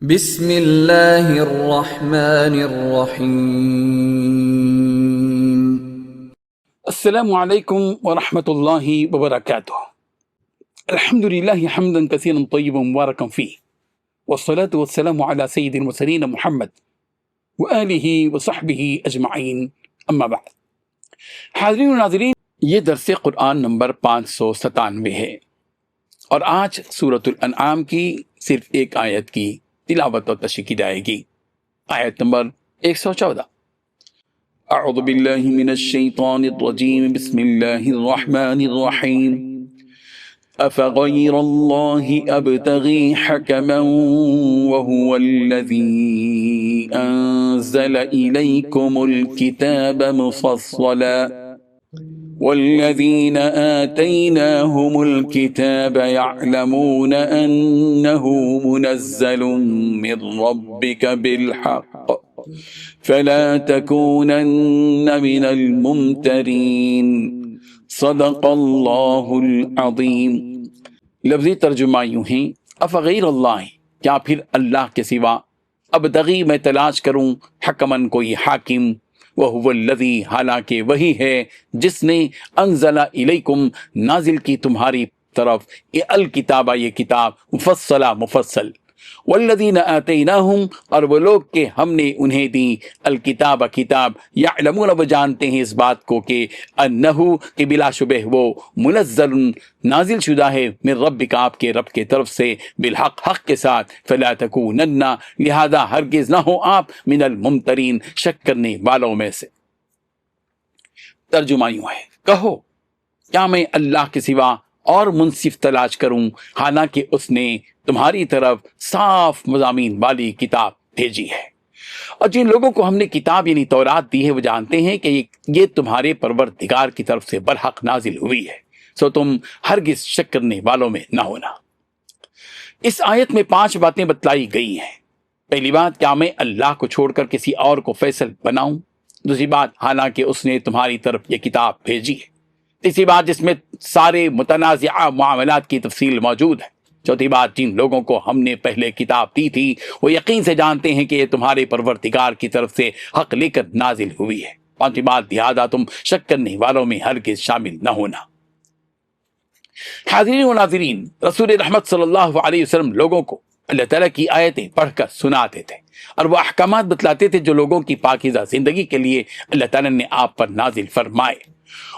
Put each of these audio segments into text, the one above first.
بسم اللہ الرحمن الرحیم۔ السلام علیکم ورحمۃ اللہ وبرکاتہ۔ الحمد للہ حمدا کثیرا طیبا مبارکا فیہ، والصلاة والسلام علی سید المرسلین محمد وآلہ وصحبہ اجمعین، اما بعد۔ حاضرین و ناظرین، یہ درس قرآن نمبر 597 ہے اور آج سورۃ الانعام کی صرف ایک آیت کی تلاوت و تشریح کی جائے گی۔ آیت نمبر 114۔ اعوذ باللہ من الشیطان الرجیم، بسم اللہ الرحمن الرحیم۔ افغیر اللہ ابتغی حکما وهو الذی انزل الیکم الکتاب مفصلا والذین آتیناہم الکتاب یعلمون انہ منزل من ربک بالحق فلا تکونن من الممترین۔ صدق اللہ العظیم۔ لفظی ترجمہ یوں ہیں، افغیر اللہ، کیا پھر اللہ کے سوا، ابتغی میں تلاش کروں، حکمن کوئی حاکم، وہو الذی حالانکہ وہی ہے جس نے انزل الیکم نازل کی تمہاری طرف الکتابہ یہ کتاب مفصلہ مفصل، والذین آتیناہم اور وہ لوگ کہ ہم نے انہیں دی الکتاب کتاب، یعلمون وہ جانتے ہیں اس بات کو کہ انہو کہ بلا شبہ وہ منزل نازل شدہ ہے من ربک آپ کے رب کے طرف سے بالحق حق کے ساتھ، فلا تکونن لہذا ہرگز نہ ہو آپ من الممترین شک کرنے والوں میں سے۔ ترجمہ یوں ہے، کہو کیا میں اللہ کے سوا اور منصف تلاش کروں حالانکہ اس نے تمہاری طرف صاف مضامین والی کتاب بھیجی ہے، اور جن لوگوں کو ہم نے کتاب یعنی تورات دی ہے وہ جانتے ہیں کہ یہ تمہارے پروردگار کی طرف سے برحق نازل ہوئی ہے، سو تم ہرگز شک کرنے والوں میں نہ ہونا۔ اس آیت میں 5 باتیں بتلائی گئی ہیں۔ پہلی بات، کیا میں اللہ کو چھوڑ کر کسی اور کو فیصل بناؤں؟ دوسری بات، حالانکہ اس نے تمہاری طرف یہ کتاب بھیجی ہے۔ تیسری بات، جس میں سارے متنازعہ معاملات کی تفصیل موجود ہے۔ چوتھی بات، جن لوگوں کو ہم نے پہلے کتاب دی تھی وہ یقین سے جانتے ہیں کہ یہ تمہارے پروردگار کی طرف سے حق لے کر نازل ہوئی ہے۔ پانچویں بات، لہذا تم شک کرنے والوں میں ہرگز شامل نہ ہونا۔ حاضرین و ناظرین، رسول رحمت صلی اللہ علیہ وسلم لوگوں کو اللہ تعالیٰ کی آیتیں پڑھ کر سناتے تھے اور وہ احکامات بتلاتے تھے جو لوگوں کی پاکیزہ زندگی کے لیے اللہ تعالیٰ نے آپ پر نازل فرمائے۔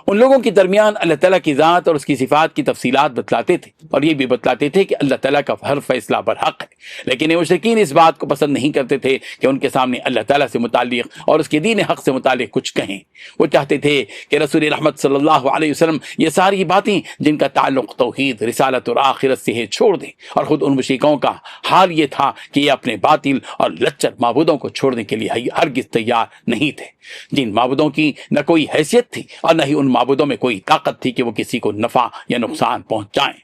ان لوگوں کے درمیان اللہ تعالیٰ کی ذات اور اس کی صفات کی تفصیلات بتلاتے تھے اور یہ بھی بتلاتے تھے کہ اللہ تعالیٰ کا ہر فیصلہ برحق ہے، لیکن یہ مشرکین اس بات کو پسند نہیں کرتے تھے کہ ان کے سامنے اللہ تعالیٰ سے متعلق اور اس کے دین حق سے متعلق کچھ کہیں۔ وہ چاہتے تھے کہ رسول رحمت صلی اللہ علیہ وسلم یہ ساری باتیں جن کا تعلق توحید، رسالت اور آخرت سے ہے چھوڑ دیں، اور خود ان مشرکوں کا حال یہ تھا کہ یہ اپنے باطل اور لچر معبودوں کو چھوڑنے کے لیے ہرگز تیار نہیں تھے، جن معبودوں کی نہ کوئی حیثیت تھی اور نہ ہی ان معبودوں میں کوئی طاقت تھی کہ وہ کسی کو نفع یا نقصان پہنچائیں۔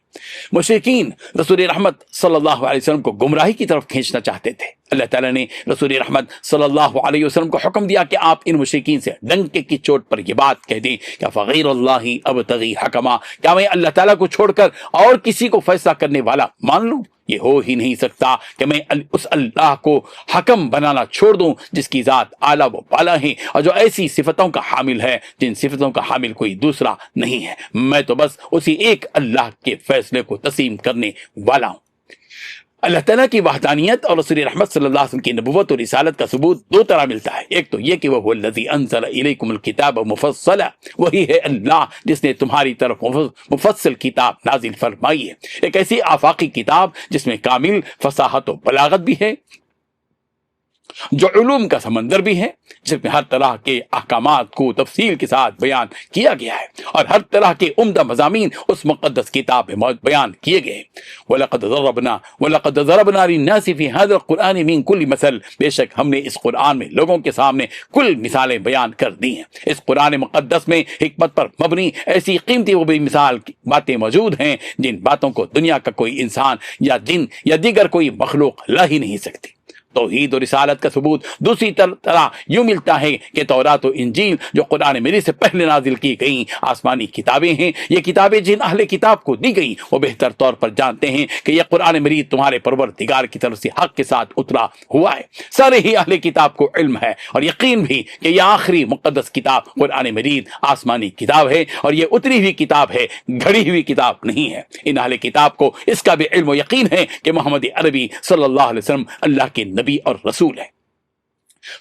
مشرکین رسول رحمت صلی اللہ علیہ وسلم کو گمراہی کی طرف کھینچنا چاہتے تھے۔ اللہ تعالیٰ نے رسول رحمت صلی اللہ علیہ وسلم کو حکم دیا کہ آپ ان مشرکین سے ڈنکے کی چوٹ پر یہ بات کہہ دیں کہ فغیر اللہ ابتغی حکما، کیا میں اللہ تعالیٰ کو چھوڑ کر اور کسی کو فیصلہ کرنے والا مان لوں؟ یہ ہو ہی نہیں سکتا کہ میں اس اللہ کو حکم بنانا چھوڑ دوں جس کی ذات اعلیٰ و بالا ہے اور جو ایسی صفتوں کا حامل ہے جن صفتوں کا حامل کوئی دوسرا نہیں ہے۔ میں تو بس اسی ایک اللہ کے فیصلے کو تسلیم کرنے والا ہوں۔ اللہ تعالیٰ کی وحدانیت اور رسول رحمت صلی اللہ علیہ وسلم کی نبوت اور رسالت کا ثبوت 2 طرح ملتا ہے۔ ایک تو یہ کہ وہ الذی انزل الیکم الکتاب مفصلا، وہی ہے اللہ جس نے تمہاری طرف مفصل کتاب نازل فرمائی ہے، ایک ایسی آفاقی کتاب جس میں کامل فصاحت و بلاغت بھی ہے، جو علوم کا سمندر بھی ہے، جس میں ہر طرح کے احکامات کو تفصیل کے ساتھ بیان کیا گیا ہے اور ہر طرح کے عمدہ مضامین اس مقدس کتاب میں بیان کیے گئے ہیں۔ وَلَقَدْ ضَرَبْنَا لِلنَّاسِ فِي هَذَا الْقُرْآنِ مِنْ كُلِّ مَثَلٍ، بے شک ہم نے اس قرآن میں لوگوں کے سامنے کل مثالیں بیان کر دی ہیں۔ اس قرآن مقدس میں حکمت پر مبنی ایسی قیمتی و بے مثال کی باتیں موجود ہیں جن باتوں کو دنیا کا کوئی انسان یا جن یا دیگر کوئی مخلوق لا ہی نہیں سکتی۔ توحید اور رسالت کا ثبوت دوسری طرح یوں ملتا ہے کہ تورات و انجیل جو قرآن مجید سے پہلے نازل کی گئیں آسمانی کتابیں ہیں. یہ کتابیں جن اہل کتاب کو دی گئیں وہ بہتر طور پر جانتے ہیں کہ یہ قرآن مجید تمہارے پروردگار کی طرف سے حق کے ساتھ اترا ہوا ہے. سارے ہی اہل کتاب کو علم ہے اور یقین بھی کہ یہ آخری مقدس کتاب قرآن مجید آسمانی کتاب ہے اور یہ اتری ہوئی کتاب ہے، گھڑی ہوئی کتاب نہیں ہے. ان اہل کتاب کو اس کا بھی علم و یقین ہے کہ محمد عربی صلی اللہ علیہ وسلم اللہ کے نبی اور رسول ہے.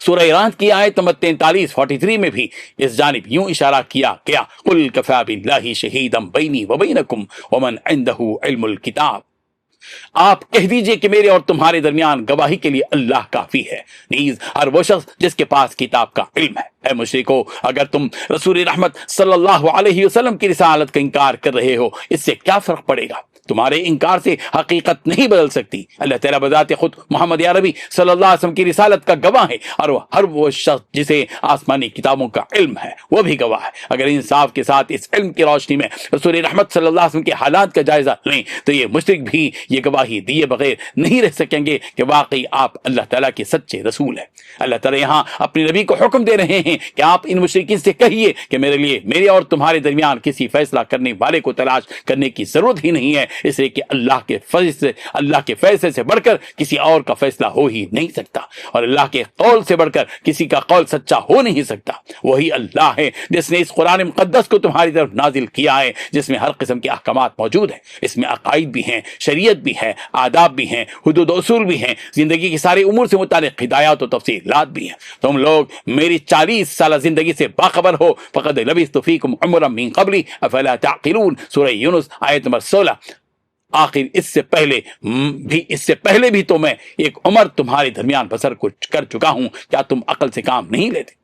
سورہ رعد کی آیت نمبر 43 میں بھی اس جانب یوں اشارہ کیا گیا، قل کفی باللہ شہیدا بینی وبینکم ومن عندہ علم الکتاب. آپ کہہ دیجئے کہ میرے اور تمہارے درمیان گواہی کے لیے اللہ کافی ہے، نیز اور وہ شخص جس کے پاس کتاب کا علم ہے. اے مشرکو، اگر تم رسول رحمت صلی اللہ علیہ وسلم کی رسالت کا انکار کر رہے ہو اس سے کیا فرق پڑے گا؟ تمہارے انکار سے حقیقت نہیں بدل سکتی. اللہ تعالیٰ بذات خود محمد عربی صلی اللہ علیہ وسلم کی رسالت کا گواہ ہے اور ہر وہ شخص جسے آسمانی کتابوں کا علم ہے وہ بھی گواہ ہے. اگر انصاف کے ساتھ اس علم کی روشنی میں رسول رحمت صلی اللہ علیہ وسلم کے حالات کا جائزہ لیں تو یہ مشرک بھی یہ گواہی دیے بغیر نہیں رہ سکیں گے کہ واقعی آپ اللہ تعالیٰ کے سچے رسول ہیں. اللہ تعالیٰ یہاں اپنے نبی کو حکم دے رہے ہیں کہ آپ ان مشرکین سے کہیے کہ میرے اور تمہارے درمیان کسی فیصلہ کرنے والے کو تلاش کرنے کی ضرورت ہی نہیں ہے، اس لیے کہ اللہ کے فیصلے سے بڑھ کر کسی اور کا فیصلہ ہو ہی نہیں سکتا اور اللہ کے قول سے بڑھ کر کسی کا قول سچا ہو نہیں سکتا. وہی اللہ ہے جس نے اس قرآن مقدس کو تمہاری طرف نازل کیا ہے جس میں ہر قسم کے احکامات موجود ہیں. اس میں عقائد بھی ہیں، شریعت بھی ہے، آداب بھی ہیں، حدود و اصول بھی ہیں، زندگی کے سارے امور سے متعلق ہدایات و تفصیلات بھی ہیں. تم لوگ میری 40 سالہ زندگی سے باخبر ہو. فقد لبثت فیکم عمرا من قبلی افلا تعقلون. سورہ یونس آیت نمبر 16. آخر اس سے پہلے بھی تو میں ایک عمر تمہارے درمیان بسر کر چکا ہوں، کیا تم عقل سے کام نہیں لیتے؟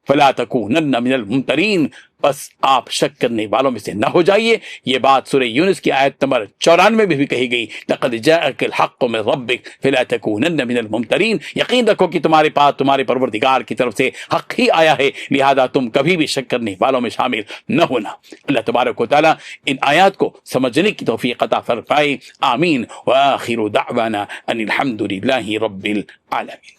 فلا تکونن من الممترین، بس آپ شک کرنے والوں میں سے نہ ہو جائیے. یہ بات سورہ یونس کی آیت نمبر 94 میں بھی کہی گئی، لقد جاءک الحق من ربک فلا تکونن من الممترین. یقین رکھو کہ تمہارے پاس تمہارے پروردگار کی طرف سے حق ہی آیا ہے، لہذا تم کبھی بھی شک کرنے والوں میں شامل نہ ہونا. اللہ تبارک و تعالی ان آیات کو سمجھنے کی توفیق عطا فرمائے. آمین. وآخر دعوانا ان الحمد للہ رب العالمین.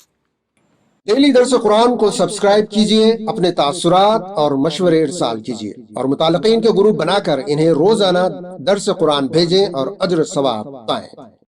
ڈیلی درس قرآن کو سبسکرائب کیجئے، اپنے تاثرات اور مشورے ارسال کیجئے اور متعلقین کے گروپ بنا کر انہیں روزانہ درس قرآن بھیجیں اور اجر ثواب پائیں.